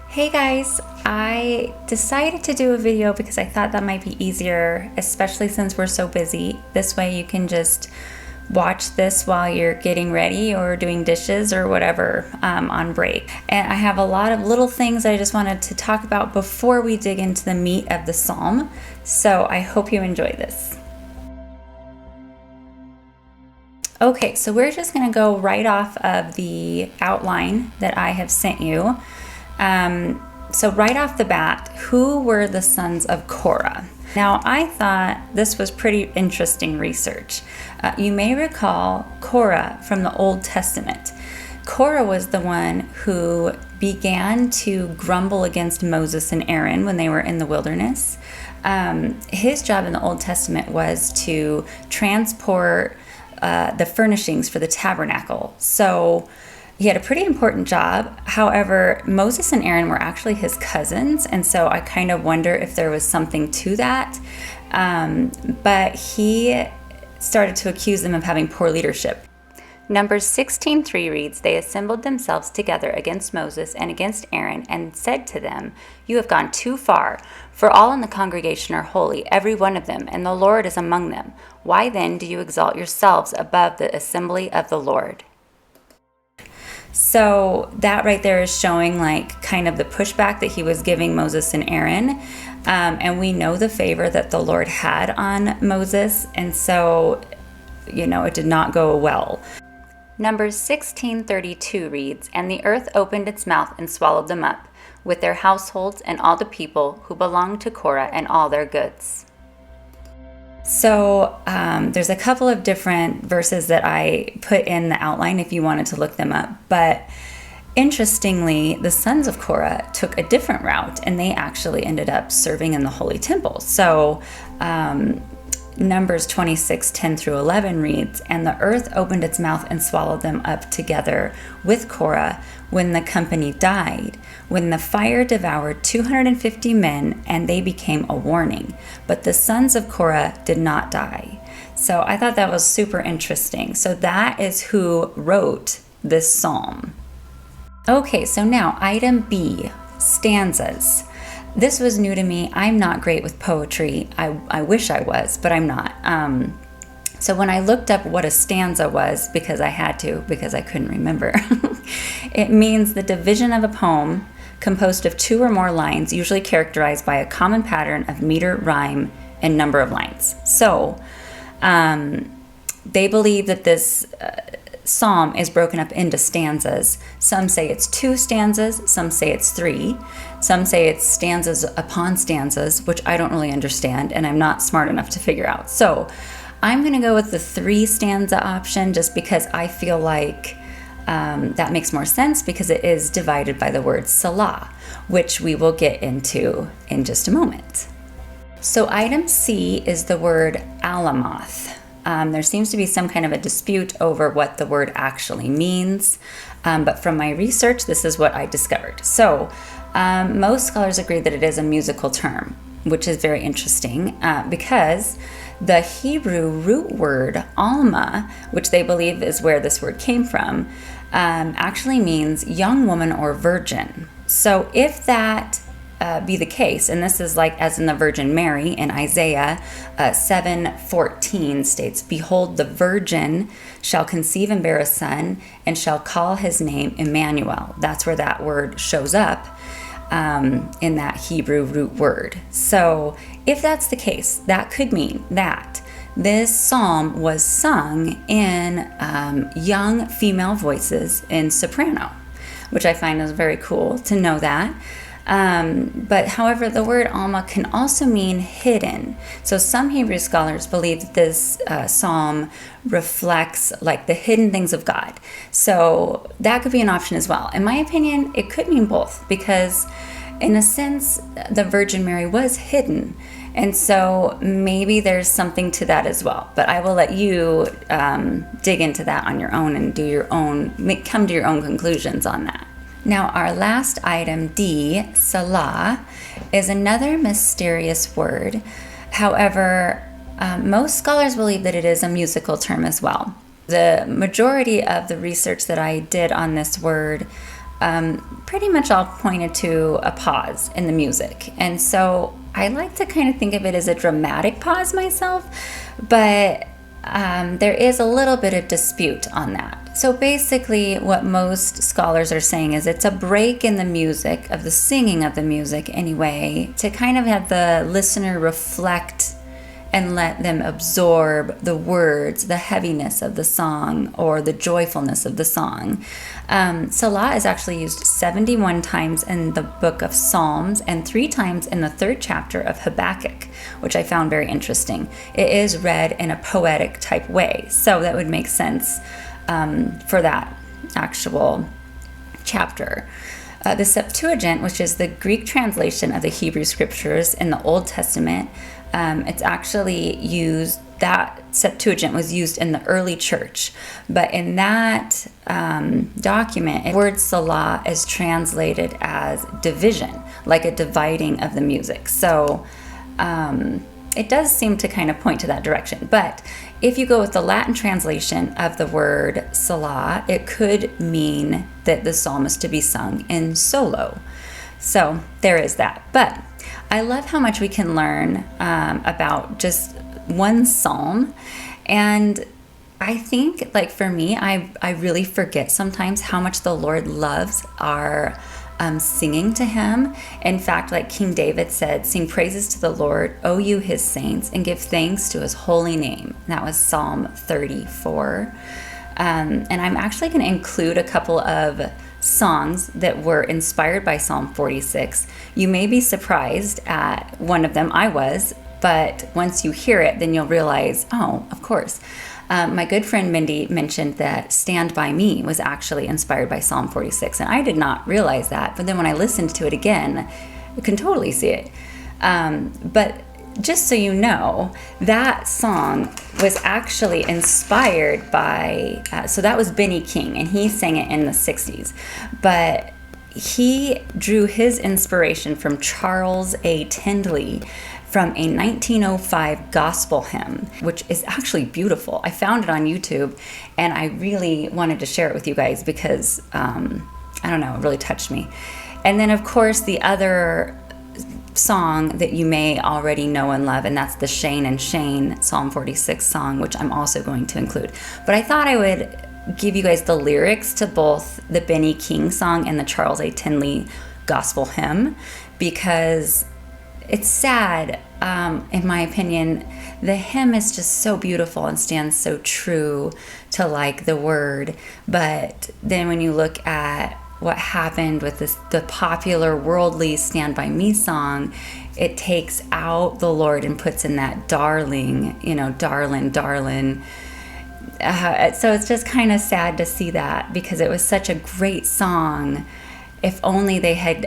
Hey guys, I decided to do a video because I thought that might be easier, especially since we're so busy. This way you can just watch this while you're getting ready or doing dishes or whatever on break. And I have a lot of little things I just wanted to talk about before we dig into the meat of the psalm. So I hope you enjoy this. Okay, so we're just going to go right off of the outline that I have sent you. So right off the bat, who were the sons of Korah? Now, I thought this was pretty interesting research. You may recall Korah from the Old Testament. Korah was the one who began to grumble against Moses and Aaron when they were in the wilderness. His job in the Old Testament was to transport the furnishings for the tabernacle. So he had a pretty important job. However, Moses and Aaron were actually his cousins, and so I kind of wonder if there was something to that. But he started to accuse them of having poor leadership. Numbers 16:3 reads, "They assembled themselves together against Moses and against Aaron and said to them, 'You have gone too far, for all in the congregation are holy, every one of them, and the Lord is among them. Why then do you exalt yourselves above the assembly of the Lord?'" So that right there is showing like kind of the pushback that he was giving Moses and Aaron. And we know the favor that the Lord had on Moses. And so, it did not go well. Numbers 16:32 reads, "And the earth opened its mouth and swallowed them up, with their households and all the people who belonged to Korah and all their goods." So there's a couple of different verses that I put in the outline if you wanted to look them up. But interestingly, the sons of Korah took a different route, and they actually ended up serving in the Holy Temple. So Numbers 26:10-11 reads, "And the earth opened its mouth and swallowed them up together with Korah when the company died, when the fire devoured 250 men, and they became a warning. But the sons of Korah did not die." So I thought that was super interesting. So that is who wrote this psalm. Okay, so now item B, stanzas. This was new to me. I'm not great with poetry. I wish I was, but I'm not. So when I looked up what a stanza was, because I had to, because I couldn't remember, it means the division of a poem composed of two or more lines, usually characterized by a common pattern of meter, rhyme, and number of lines. So they believe that this psalm is broken up into stanzas. Some say it's 2 stanzas, some say it's 3, some say it's stanzas upon stanzas, which I don't really understand, and I'm not smart enough to figure out. So I'm going to go with the 3 stanza option just because I feel like that makes more sense, because it is divided by the word Selah, which we will get into in just a moment. So item C is the word Alamoth. There seems to be some kind of a dispute over what the word actually means, but from my research, this is what I discovered. So most scholars agree that it is a musical term, which is very interesting because the Hebrew root word alma, which they believe is where this word came from, actually means young woman or virgin. So if that be the case, and this is like as in the Virgin Mary in Isaiah 7:14 states, "Behold, the virgin shall conceive and bear a son, and shall call his name Emmanuel." That's where that word shows up in that Hebrew root word. So if that's the case, that could mean that this psalm was sung in young female voices in soprano, which I find is very cool to know that. But however, the word alma can also mean hidden. So some Hebrew scholars believe that this psalm reflects like the hidden things of God. So that could be an option as well. In my opinion, it could mean both, because in a sense, the Virgin Mary was hidden. And so maybe there's something to that as well. But I will let you dig into that on your own and come to your own conclusions on that. Now, our last item, D, Selah, is another mysterious word. However, most scholars believe that it is a musical term as well. The majority of the research that I did on this word pretty much all pointed to a pause in the music. And so I like to kind of think of it as a dramatic pause myself, but there is a little bit of dispute on that. So basically what most scholars are saying is it's a break in the music, of the singing of the music anyway, to kind of have the listener reflect and let them absorb the words, the heaviness of the song, or the joyfulness of the song. Selah is actually used 71 times in the book of Psalms and 3 times in the 3rd chapter of Habakkuk, which I found very interesting. It is read in a poetic type way, so that would make sense for that actual chapter. The Septuagint, which is the Greek translation of the Hebrew scriptures in the Old Testament, it's actually used, that Septuagint was used in the early church. But in that document, the word Selah is translated as division, like a dividing of the music. So it does seem to kind of point to that direction. But if you go with the Latin translation of the word Selah, it could mean that the psalm is to be sung in solo. So there is that. But I love how much we can learn about just one psalm. And I think, like for me, I really forget sometimes how much the Lord loves our singing to him. In fact, like King David said, sing praises to the Lord, O you his saints, and give thanks to his holy name. And that was Psalm 34. And I'm actually going to include a couple of songs that were inspired by Psalm 46. You may be surprised at one of them. I was, but once you hear it, then you'll realize, oh, of course. My good friend Mindy mentioned that Stand By Me was actually inspired by Psalm 46, and I did not realize that, but then when I listened to it again, you can totally see it. But just so you know, that song was actually inspired by, so that was Benny King, and he sang it in the 60s. But he drew his inspiration from Charles A. Tindley from a 1905 gospel hymn, which is actually beautiful. I found it on YouTube, and I really wanted to share it with you guys because, I don't know, it really touched me. And then, of course, the other song that you may already know and love, and that's the Shane and Shane Psalm 46 song, which I'm also going to include. But I thought I would give you guys the lyrics to both the Benny King song and the Charles A. Tindley gospel hymn, because it's sad, in my opinion. The hymn is just so beautiful and stands so true to like the word, but then when you look at what happened with the popular worldly Stand By Me song, it takes out the Lord and puts in that darling, darling. So it's just kind of sad to see that, because it was such a great song. If only they had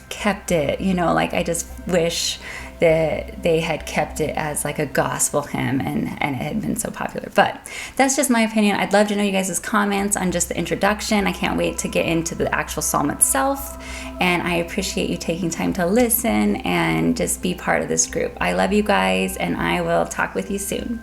kept it, I just wish that they had kept it as like a gospel hymn, and it had been so popular. But that's just my opinion. I'd love to know you guys' comments on just the introduction. I can't wait to get into the actual psalm itself, and I appreciate you taking time to listen and just be part of this group. I love you guys, and I will talk with you soon.